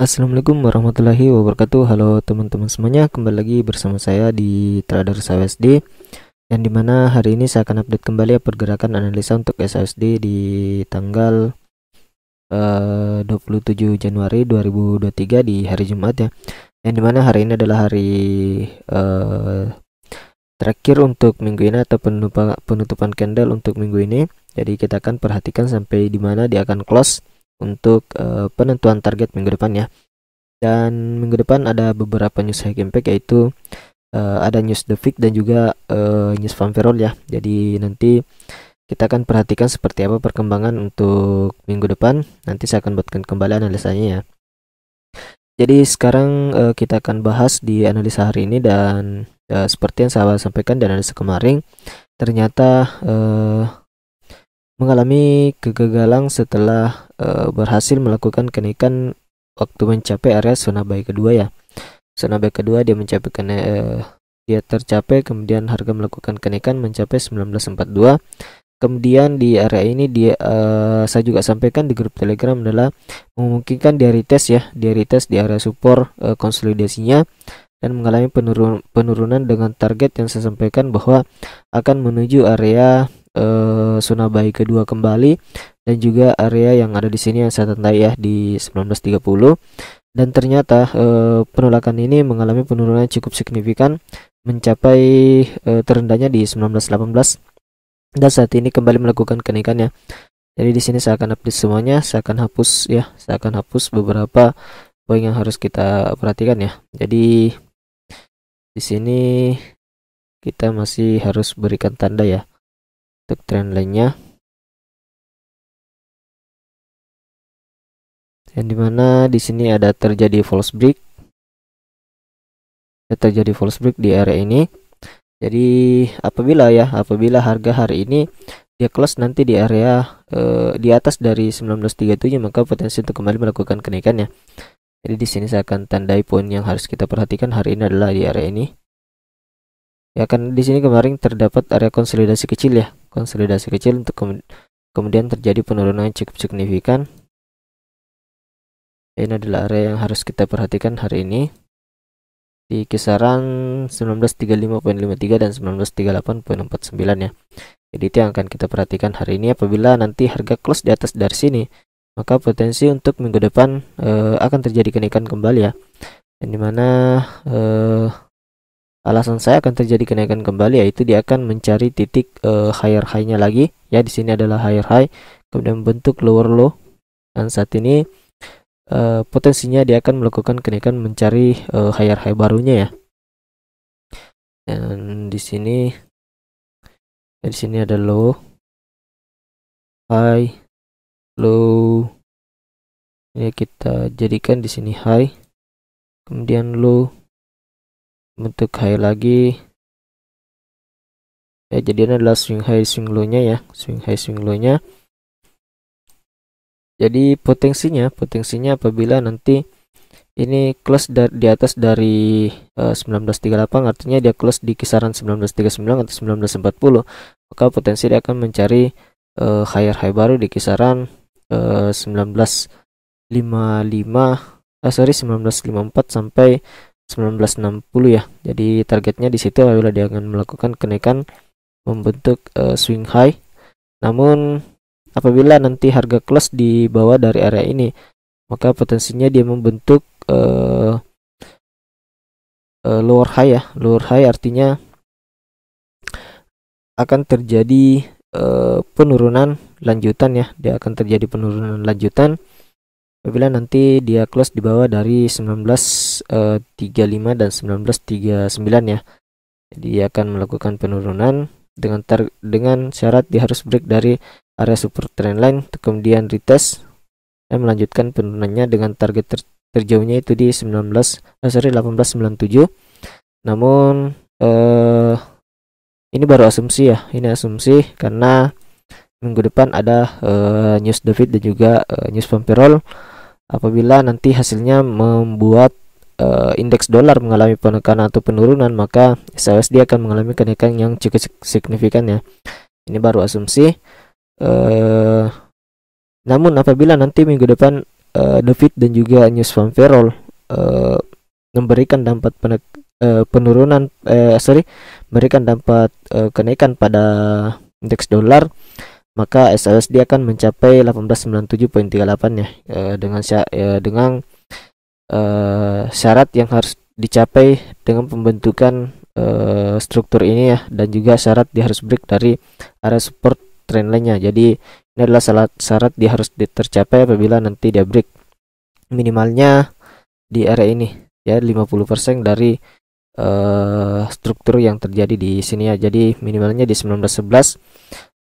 Assalamualaikum warahmatullahi wabarakatuh. Halo teman-teman semuanya, kembali lagi bersama saya di Trader SAUSD, yang dimana hari ini saya akan update kembali pergerakan analisa untuk SAUSD di tanggal 27 Januari 2023 di hari Jumat ya, yang dimana hari ini adalah hari terakhir untuk minggu ini atau penutupan candle untuk minggu ini. Jadi kita akan perhatikan sampai dimana dia akan close untuk penentuan target minggu depan ya. Dan minggu depan ada beberapa news high impact, yaitu ada news The Fed dan juga news farm payroll ya. Jadi nanti kita akan perhatikan seperti apa perkembangan untuk minggu depan. Nanti saya akan buatkan kembali analisanya ya. Jadi sekarang kita akan bahas di analisa hari ini, dan seperti yang saya sampaikan di analisa kemarin, ternyata mengalami kegagalan setelah berhasil melakukan kenaikan waktu mencapai area zona buy kedua ya. Zona buy kedua dia mencapai dia tercapai, kemudian harga melakukan kenaikan mencapai 1942. Kemudian di area ini dia saya juga sampaikan di grup Telegram adalah memungkinkan dia retest ya, dia retest di area support konsolidasinya dan mengalami penurunan dengan target yang saya sampaikan bahwa akan menuju area zona buy kedua kembali, dan juga area yang ada di sini yang saya tandai ya di 1930. Dan ternyata penolakan ini mengalami penurunan cukup signifikan mencapai terendahnya di 1918, dan saat ini kembali melakukan kenaikannya. Jadi di sini saya akan update semuanya, saya akan hapus ya, saya akan hapus beberapa poin yang harus kita perhatikan ya. Jadi di sini kita masih harus berikan tanda ya untuk trendline-nya, yang dimana di sini ada terjadi false break, di area ini. Jadi apabila harga hari ini dia close nanti di area di atas dari 1937, maka potensi untuk kembali melakukan kenaikan ya. Jadi di sini saya akan tandai poin yang harus kita perhatikan hari ini adalah di area ini. Ya kan, di sini kemarin terdapat area konsolidasi kecil ya, konsolidasi kecil untuk kemudian terjadi penurunan yang cukup signifikan. Ini adalah area yang harus kita perhatikan hari ini di kisaran 1935.53 dan 1938.49 ya. Jadi itu yang akan kita perhatikan hari ini. Apabila nanti harga close di atas dari sini, maka potensi untuk minggu depan akan terjadi kenaikan kembali ya. Yang dimana alasan saya akan terjadi kenaikan kembali yaitu dia akan mencari titik higher high-nya lagi ya. Di sini adalah higher high, kemudian membentuk lower low, dan saat ini potensinya dia akan melakukan kenaikan mencari higher high barunya ya. Dan di sini ada low, high, low. Ini kita jadikan di sini high, kemudian low, bentuk high lagi. Ya, jadi ini adalah swing high swing low-nya ya, swing high swing low-nya. Jadi potensinya apabila nanti ini close di atas dari 1938, artinya dia close di kisaran 1939 atau 1940, maka potensi dia akan mencari higher high baru di kisaran 1954 sampai 1960 ya. Jadi targetnya di situ apabila dia akan melakukan kenaikan membentuk swing high. Namun apabila nanti harga close di bawah dari area ini, maka potensinya dia membentuk lower high ya. Lower high artinya akan terjadi penurunan lanjutan ya. Dia akan terjadi penurunan lanjutan apabila nanti dia close di bawah dari 1935 dan 1939 ya. Jadi dia akan melakukan penurunan dengan syarat dia harus break dari area super trendline, kemudian retest dan melanjutkan penurunannya dengan target terjauhnya itu di 1897. Namun ini baru asumsi ya, ini asumsi karena minggu depan ada news The Fed dan juga news farm payroll. Apabila nanti hasilnya membuat indeks dolar mengalami penekanan atau penurunan, maka SAUSD akan mengalami kenaikan yang cukup signifikan ya. Ini baru asumsi. Namun apabila nanti minggu depan David dan juga News Van Perol memberikan dampak penurunan memberikan dampak kenaikan pada indeks dolar, maka SAUSD akan mencapai 1897.38 ya, dengan syarat yang harus dicapai dengan pembentukan struktur ini ya, dan juga syarat dia harus break dari area support trendline-nya. Jadi ini adalah syarat dia harus tercapai apabila nanti dia break minimalnya di area ini ya, 50% dari struktur yang terjadi di sini ya. Jadi minimalnya di 1911.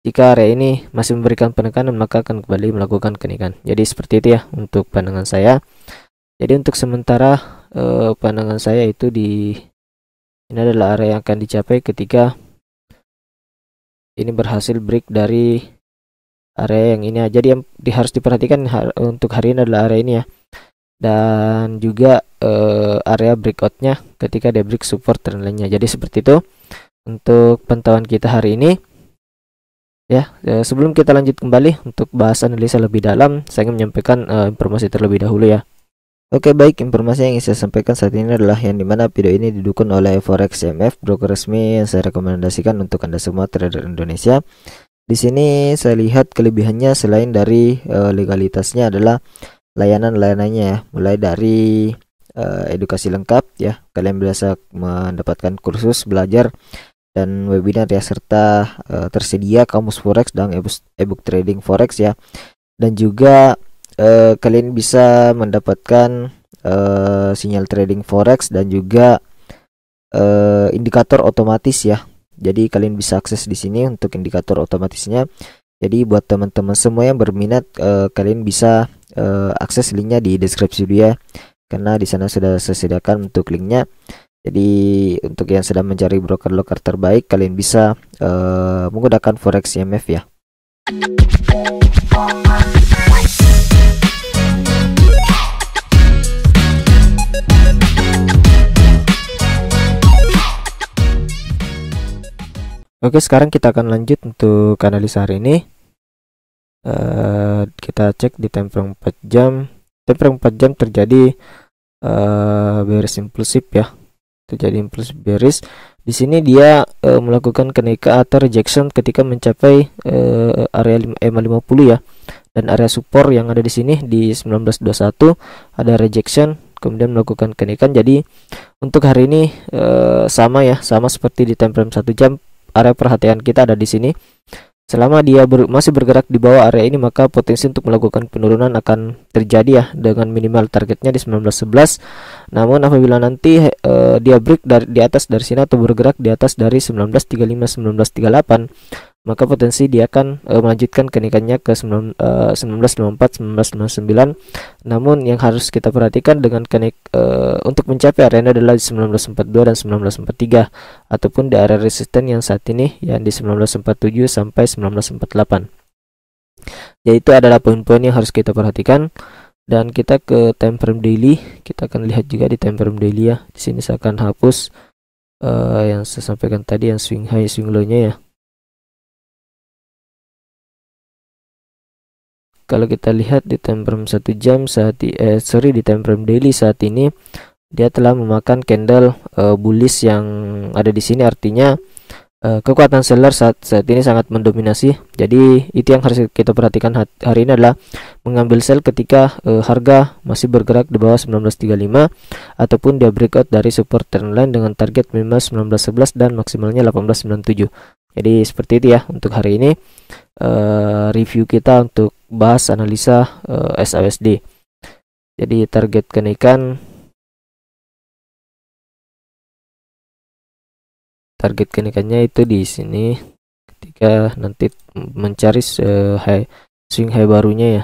Jika area ini masih memberikan penekanan, maka akan kembali melakukan kenaikan. Jadi seperti itu ya untuk pandangan saya. Jadi untuk sementara pandangan saya itu ini adalah area yang akan dicapai ketika ini berhasil break dari area yang ini. Jadi yang harus diperhatikan untuk hari ini adalah area ini ya, dan juga area breakoutnya ketika dia break support trendline-nya. Jadi seperti itu untuk pantauan kita hari ini ya. Sebelum kita lanjut kembali untuk bahas analisa lebih dalam, saya ingin menyampaikan informasi terlebih dahulu ya. Oke, baik, informasi yang ingin saya sampaikan saat ini adalah yang dimana video ini didukung oleh Forex CMF, broker resmi yang saya rekomendasikan untuk Anda semua trader Indonesia. Di sini saya lihat kelebihannya selain dari legalitasnya adalah layanan-layanannya ya, mulai dari edukasi lengkap ya, kalian bisa mendapatkan kursus belajar dan webinar ya, serta tersedia kamus forex dan ebook trading forex ya, dan juga kalian bisa mendapatkan sinyal trading forex dan juga indikator otomatis ya. Jadi kalian bisa akses di sini untuk indikator otomatisnya. Jadi buat teman-teman semua yang berminat, kalian bisa akses linknya di deskripsi video ya, karena di sana sudah saya sediakan untuk linknya. Jadi untuk yang sedang mencari broker terbaik, kalian bisa menggunakan Forex CMF ya. Oke, sekarang kita akan lanjut untuk analisa hari ini. Kita cek di time frame 4 jam. Time frame 4 jam terjadi bearish impulsif ya. Terjadi impulsif bearish. Di sini dia melakukan kenaikan atau rejection ketika mencapai area EMA 50 ya. Dan area support yang ada di sini di 1921 ada rejection, kemudian melakukan kenaikan. Jadi untuk hari ini sama ya, sama seperti di time frame 1 jam. Area perhatian kita ada di sini. Selama dia masih bergerak di bawah area ini, maka potensi untuk melakukan penurunan akan terjadi ya, dengan minimal targetnya di 1911. Namun apabila nanti dia break di atas dari sini atau bergerak di atas dari 1935 1938, maka potensi dia akan melanjutkan kenaikannya ke 1954 1959. Namun yang harus kita perhatikan dengan untuk mencapai area ini adalah di 1942 dan 1943, ataupun di area resisten yang saat ini yang di 1947 sampai 1948. Yaitu adalah poin-poin yang harus kita perhatikan. Dan kita ke time frame daily, kita akan lihat juga di time frame daily ya. Di sini saya akan hapus yang saya sampaikan tadi, yang swing high swing low-nya ya. Kalau kita lihat di time frame 1 jam di time frame daily saat ini dia telah memakan candle bullish yang ada di sini, artinya kekuatan seller saat ini sangat mendominasi. Jadi itu yang harus kita perhatikan hari ini adalah mengambil sell ketika harga masih bergerak di bawah 1935 ataupun dia breakout dari support trendline dengan target minimal 1911 dan maksimalnya 1897. Jadi seperti itu ya untuk hari ini review kita untuk bahas analisa SAUSD. Jadi target kenaikannya itu di sini ketika nanti mencari swing high barunya ya.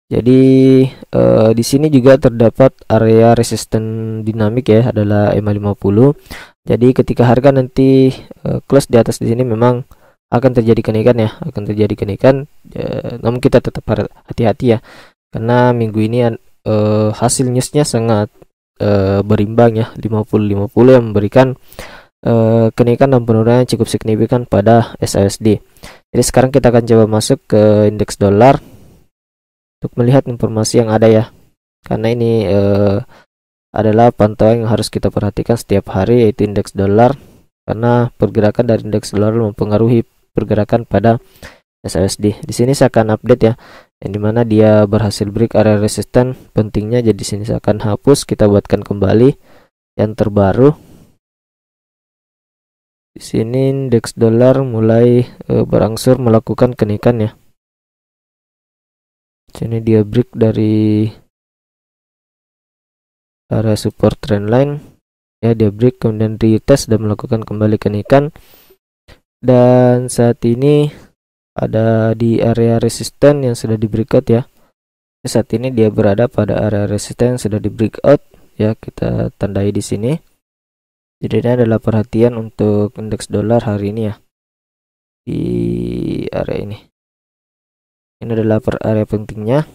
Jadi di sini juga terdapat area resisten dinamik ya, adalah EMA 50. Jadi ketika harga nanti close di atas di sini memang akan terjadi kenaikan ya, namun kita tetap hati-hati ya, karena minggu ini hasil newsnya sangat berimbang ya, 50-50 yang memberikan kenaikan dan penurunan yang cukup signifikan pada SASD. Jadi sekarang kita akan coba masuk ke indeks dolar untuk melihat informasi yang ada ya, karena ini adalah pantauan yang harus kita perhatikan setiap hari, yaitu indeks dolar, karena pergerakan dari indeks dolar mempengaruhi pergerakan pada SASD. Di sini saya akan update ya, yang dimana dia berhasil break area resisten pentingnya. Jadi sini saya akan hapus, kita buatkan kembali yang terbaru. Di sini indeks dolar mulai berangsur melakukan kenaikan ya. Sini dia break dari area support trendline ya, dia break kemudian retest dan melakukan kembali kenaikan, dan saat ini ada di area resisten yang sudah di breakout ya. Saat ini dia berada pada area resisten yang sudah di breakout ya, kita tandai di sini. Jadi ini adalah perhatian untuk indeks dolar hari ini ya, di area ini. Ini adalah area pentingnya.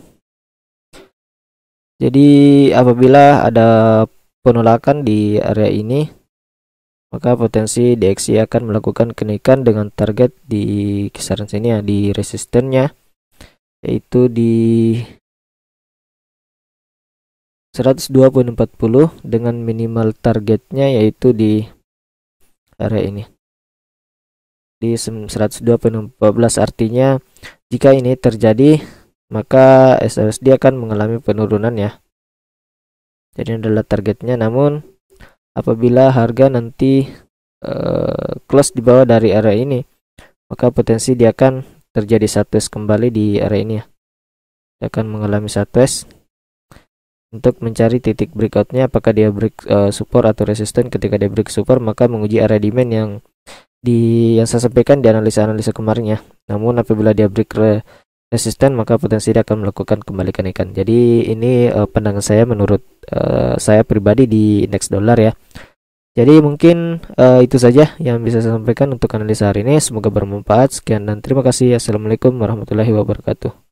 Jadi apabila ada penolakan di area ini, maka potensi DXY akan melakukan kenaikan dengan target di kisaran sini ya, di resistennya, yaitu di 102.40 dengan minimal targetnya yaitu di area ini di 102.14. Artinya jika ini terjadi, maka SLSD akan mengalami penurunan ya. Jadi ini adalah targetnya. Namun apabila harga nanti close di bawah dari area ini, maka potensi dia akan terjadi sideways kembali di area ini ya. Dia akan mengalami sideways untuk mencari titik breakoutnya, apakah dia break support atau resisten. Ketika dia break support, maka menguji area demand yang saya sampaikan di analisa kemarin ya. Namun apabila dia break resisten, maka potensi dia akan melakukan kembali kenaikan. Jadi ini pandangan saya menurut saya pribadi di indeks dolar ya. Jadi mungkin itu saja yang bisa saya sampaikan untuk analisa hari ini. Semoga bermanfaat. Sekian dan terima kasih. Assalamualaikum warahmatullahi wabarakatuh.